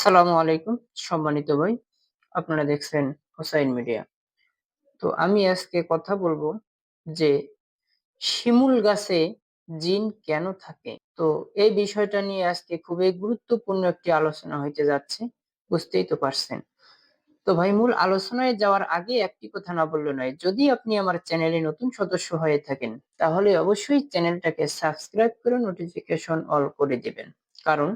আসসালামু আলাইকুম সম্মানিত ভাই। আপনারা দেখছেন হোসাইন মিডিয়া। তো আমি আজকে কথা বলবো যে শিমুল গাছে জিন কেন থাকে? তো এই বিষয়টা নিয়ে আজকে খুবই গুরুত্বপূর্ণ একটি আলোচনা হইতে যাচ্ছে। বুঝতেই তো পারছেন। তো ভাই মূল আলোচনায় যাওয়ার আগে একটি কথা না বললে নয়। যদি আপনি আমার চ্যানেলে নতুন সদস্য হয়ে থাকেন তাহলে অবশ্যই চ্যানেলটাকে সাবস্ক্রাইব করে নোটিফিকেশন অল করে দিবেন। কারণ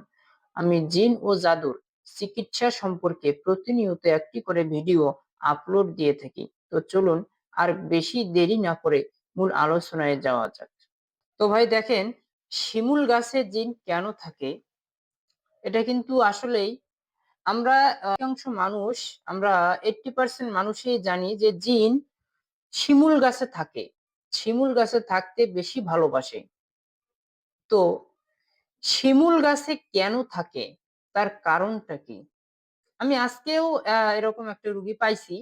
আমি জিন ও জাদুর চিকিৎসা সম্পর্কে প্রতিনিয়ত একটি করে ভিডিও আপলোড দিয়ে থাকি। তো চলুন আর বেশি দেরি না করে মূল আলোচনায় যাওয়া যাক। তো ভাই দেখেন, শিমুল গাছে জিন কেন থাকে? এটা কিন্তু আসলেই আমরা অধিকাংশ মানুষ আমরা 80% মানুষই জানি যে জিন শিমুল গাছে থাকে। শিমুল গাছে থাকতে বেশি ভালোবাসে। তো শিমুল গাছে কেন থাকে? তার কারণটা কি? আমি আজকেও এরকম একটা রুগী পাইছি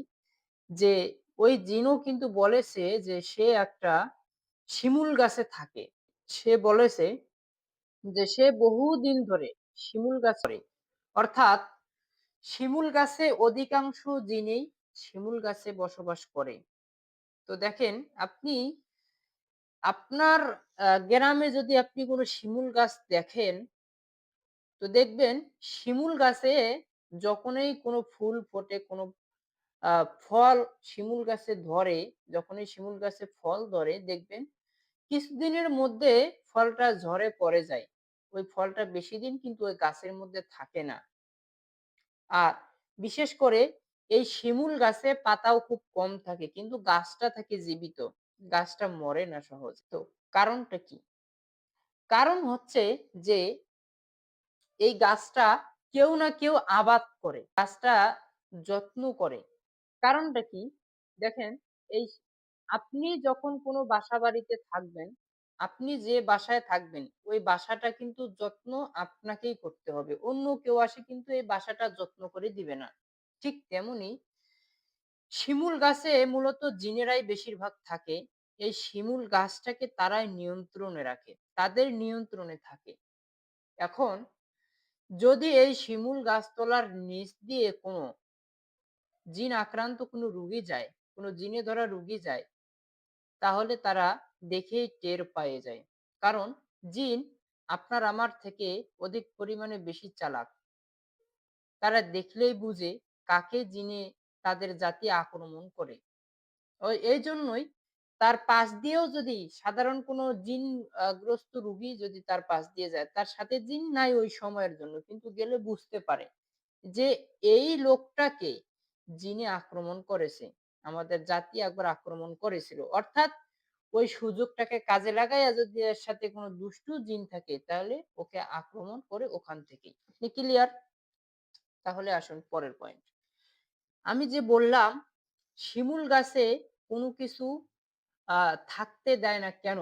যে ওই জিনও কিন্তু বলেছে যে সে একটা শিমুল গাছে থাকে। সে বলেছে যে সে বহুদিন ধরে শিমুল গাছে, অর্থাৎ শিমুল গাছে অধিকাংশ জিনেই শিমুল গাছে বসবাস করে। তো দেখেন, আপনি আপনার গ্রামে যদি আপনি কোনো শিমুল গাছ দেখেন, তো দেখবেন শিমুল গাছে যখনই কোনো ফুল ফোটে, কোনো ফল শিমুল গাছে ধরে, যখনই শিমুল গাছে ফল ধরে দেখবেন কিছুদিনের মধ্যে ফলটা ঝরে পড়ে যায়। ওই ফলটা বেশিদিন কিন্তু ওই গাছের মধ্যে থাকে না। আর বিশেষ করে এই শিমুল গাছে পাতাও খুব কম থাকে কিন্তু গাছটা থাকে জীবিত। গাছটা মরে না সহজে। তো কারণটা কি? কারণ হচ্ছে যে এই গাছটা কেউ না কেউ আবাদ করে। গাছটা যত্ন করে। কারণটা কি? দেখেন, এই আপনি যখন কোনো বাসাবাড়িতে থাকবেন, আপনি যে বাসায় থাকবেন, ওই বাসাটা কিন্তু যত্ন আপনাকেই করতে হবে। অন্য কেউ আসে কিন্তু এই বাসাটা যত্ন করে দিবে না। ঠিক তেমনি শিমুল গাছে মূলত জিনেরাই বেশিরভাগ থাকে। এই শিমুল গাছটাকে তারাই নিয়ন্ত্রণে রাখে। তাদের নিয়ন্ত্রণে থাকে। এখন যদি এই শিমুল গাছতলার নিচ দিয়ে কোনো জিন আক্রান্ত কোনো রোগী যায়, কোনো জিনে ধরা রোগী যায়, তাহলে তারা দেখেই টের পেয়ে যায়। কারণ জিন আপনার আমার থেকে অধিক পরিমাণে বেশি চালাক। তারা দেখলেই বুঝে কাকে জিনে তাদের জাতি আক্রমণ করে। এইজন্যই তার পাশ দিয়েও যদি সাধারণ কোনো জিন গ্রস্ত রোগী যদি তার পাশ দিয়ে যায়, তার সাথে জিন নাই ওই সময়ের জন্য, কিন্তু গেলে বুঝতে পারে যে এই লোকটাকে জিনে আক্রমণ করেছে। আমাদের জাতি একবার আক্রমণ করেছিল। অর্থাৎ ওই সুযোগটাকে কাজে লাগাইয়া যদি এর সাথে কোনো দুষ্টু জিন থাকে তাহলে ওকে আক্রমণ করে ওখান থেকেই। আপনি ক্লিয়ার? তাহলে আসুন পরের পয়েন্ট। আমি যে বললাম শিমুল গাছে কোনো কিছু থাকতে দেয় না কেন?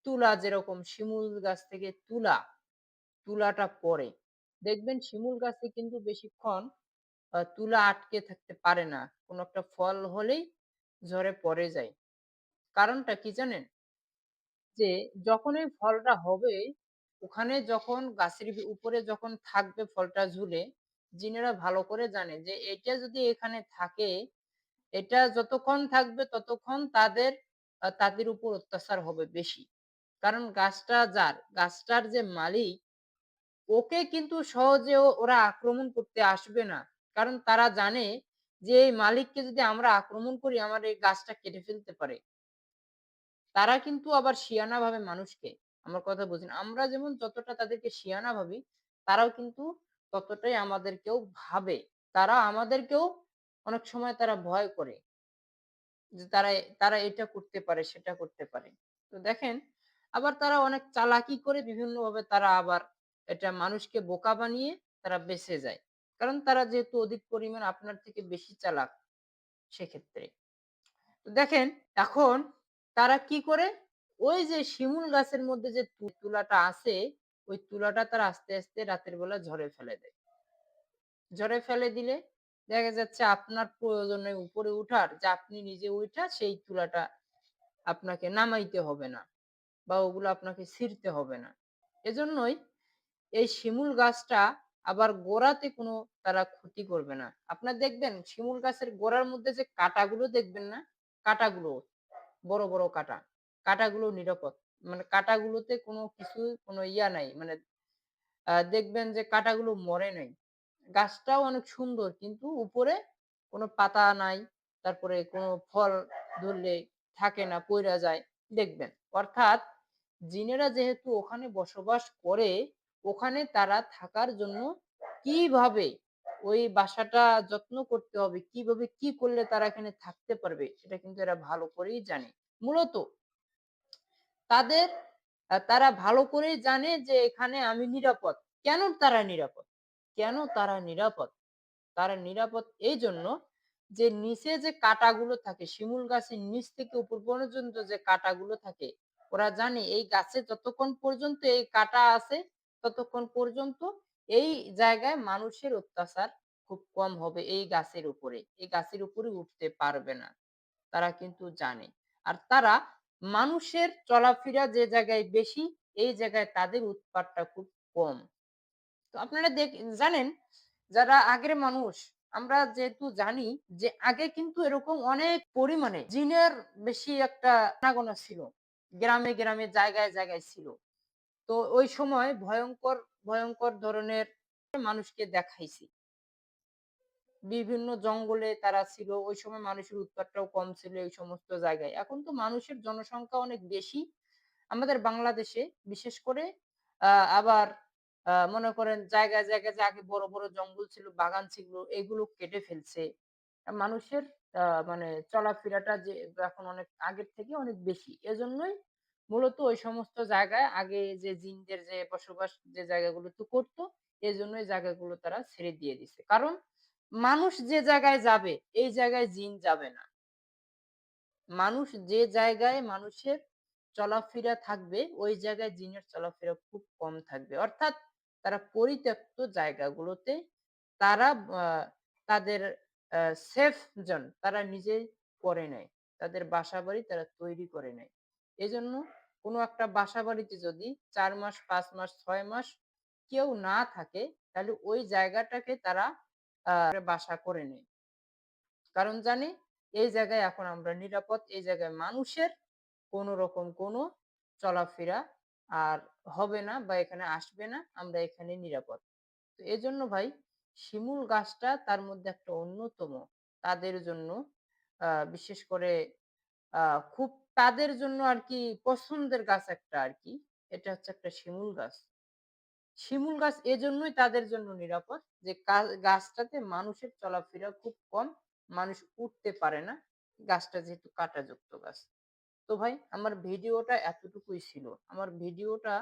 তুলা যেরকম শিমুল গাছ থেকে তুলাটা পড়ে। দেখবেন শিমুল গাছে কিন্তু বেশিক্ষণ তুলা আটকে থাকতে পারে না। কোনো একটা ফল হলেই ঝরে পড়ে যায়। কারণটা কি জানেন? যে যখন এই ফলটা হবে, ওখানে যখন গাছের উপরে যখন থাকবে ফলটা ঝুলে, জিনেরা ভালো করে জানে যে এটা যদি এখানে থাকে, এটা যতক্ষণ থাকবে ততক্ষণ তাদের উপর অত্যাচার হবে বেশি। কারণ গাছটা যার, গাছটার যে মালিক, ওকে কিন্তু সহজে ওরা আক্রমণ করতে আসবে না। কারণ তারা জানে যে এই মালিককে যদি আমরা আক্রমণ করি আমার এই গাছটা কেটে ফেলতে পারে। তারা কিন্তু আবার শিয়ানা ভাবে মানুষকে। আমার কথা বুঝেন। আমরা যেমন যতটা তাদেরকে শিয়ানা ভাবি, তারাও কিন্তু ততটাই আমাদেরকেও ভাবে। তারা আমাদেরকেও অনেক সময় তারা ভয় করে। যে তারা এটা করতে পারে, সেটা করতে পারে। তো দেখেন, আবার তারা অনেক চালাকি করে বিভিন্নভাবে তারা আবার এটা মানুষকে বোকা বানিয়ে তারা বেঁচে যায়। কারণ তারা যেহেতু অধিক পরিমাণ আপনার থেকে বেশি চালাক সেক্ষেত্রে। তো দেখেন, এখন তারা কি করে? ওই যে শিমুল গাছের মধ্যে যে তুলাটা আছে, ওই তুলাটা তারা আস্তে, আস্তে রাতের বেলা ঝরে ফেলে দেয়। ঝরে ফেলে দিলে দেখা যাচ্ছে আপনার প্রয়োজন নেই উপরে উঠার, যে আপনি নিজে উইঠা সেই তুলাটা আপনাকে নামাইতে হবে না বা ওগুলো আপনাকে ছিঁড়তে হবে না। এজন্যই এই শিমুল গাছটা আবার গোড়াতে কোনো তারা ক্ষতি করবে না। আপনার দেখবেন শিমুল গাছের গোড়ার মধ্যে যে কাঁটাগুলো দেখবেন না? কাঁটাগুলো, বড়, বড় কাঁটা। কাঁটাগুলো নিরাপদ। মানে কাঁটাগুলোতে কোনো কিছু কোনো নাই। মানে দেখবেন যে কাঁটাগুলো মরে নাই। গাছটাও অনেক সুন্দর কিন্তু উপরে কোনো পাতা নাই। তারপরে কোনো ফল ধরলে থাকে না, পইড়া যায় দেখবেন। অর্থাৎ জিনেরা যেহেতু ওখানে বসবাস করে, ওখানে তারা থাকার জন্য কিভাবে ওই বাসাটা যত্ন করতে হবে, কিভাবে কি করলে তারা এখানে থাকতে পারবে সেটা কিন্তু এরা ভালো করেই জানে। মূলত তাদের তারা ভালো করেই জানে যে এখানে আমি নিরাপদ। কেন তারা নিরাপদ? কেন তারা নিরাপদ? তারা নিরাপদ এইজন্য যে নিচে যে কাঁটাগুলো থাকে, শিমুল গাছের নিচ থেকে উপর পর্যন্ত যে কাঁটাগুলো থাকে, ওরা জানে এই গাছে যতক্ষণ পর্যন্ত এই কাঁটা আছে, ততক্ষণ পর্যন্ত এই জায়গায় মানুষের অত্যাচার খুব কম হবে এই গাছের উপরে। এই গাছের উপরে উঠতে পারবে না। তারা কিন্তু জানে। আর তারা মানুষের চলাফেরা যে জায়গায় বেশি, এই জায়গায় তাদের উৎপাতটা খুব কম। তো আপনারা জানেন যারা আগের মানুষ, আমরা যেহেতু জানি যে আগে কিন্তু এরকম অনেক পরিমাণে জিনের বেশি একটা আনাগোনা ছিল। গ্রামে, গ্রামে জায়গায়, জায়গায় ছিল। তো ওই সময় ভয়ংকর, ভয়ংকর ধরনের মানুষকে দেখাইছে। বিভিন্ন জঙ্গলে তারা ছিল। ওই সময় মানুষের উৎপাতটাও কম ছিল এই সমস্ত জায়গায়। এখন তো মানুষের জনসংখ্যা অনেক বেশি। আমাদের বাংলাদেশে বিশেষ করে আ আবার মনে করেন জায়গায়, জায়গায় যে আগে বড়, বড় জঙ্গল ছিল, বাগান ছিল এগুলো কেটে ফেলছে। মানুষের মানে চলাফেরাটা যে এখন অনেক আগের থেকে অনেক বেশি। এজন্যই মূলত ওই সমস্ত জায়গায় আগে যে জিনদের যে বসবাস যে জায়গাগুলোতে করত, এজন্য এই জায়গাগুলো তারা ছেড়ে দিয়ে দিছে। কারণ মানুষ যে জায়গায় যাবে, এই জায়গায় জিন যাবে না। মানুষ যে জায়গায় মানুষের চলাফেরা থাকবে, ওই জায়গায় জিনের চলাফেরা খুব কম থাকবে। অর্থাৎ তারা পরিত্যক্ত জায়গাগুলোতে তারা আ তাদের আ সেফ জোন তারা নিজে করে নেয়। তাদের বাসাবাড়ি তারা তৈরি করে নেয়। এজন্য কোনো একটা বাসাবাড়িতে যদি ৪ মাস, ৫ মাস, ৬ মাস কেউ না থাকে, তাহলে ওই জায়গাটাকে তারা বাসা করে নেয়। কারণ জানি এই জায়গায় এখন আমরা নিরাপদ। এই জায়গায় মানুষের কোন রকম কোনো চলাফেরা আর হবে না বা এখানে আসবে না। আমরা এখানে নিরাপদ। তো এজন্য ভাই শিমুল গাছটা তার মধ্যে একটা অন্যতম তাদের জন্য বিশেষ করে আ খুব তাদের জন্য আরকি পছন্দের গাছ একটা আরকি। এটা হচ্ছে একটা শিমুল গাছ। শিমুল গাছ এজন্যই তাদের জন্য নিরাপদ যে গাছটাতে মানুষের চলাফেরা খুব কম। মানুষ উঠতে পারে না। গাছটা যেহেতু কাঁটাযুক্ত গাছ। তো ভাই আমার ভিডিওটা এতটুকুই ছিল। আমার ভিডিওটা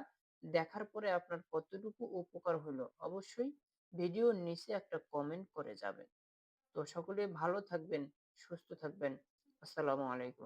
দেখার পরে আপনার কতটুকু উপকার হলো অবশ্যই ভিডিওর নিচে একটা কমেন্ট করে যাবেন। তো সকলে ভালো থাকবেন, সুস্থ থাকবেন। আসসালামু আলাইকুম।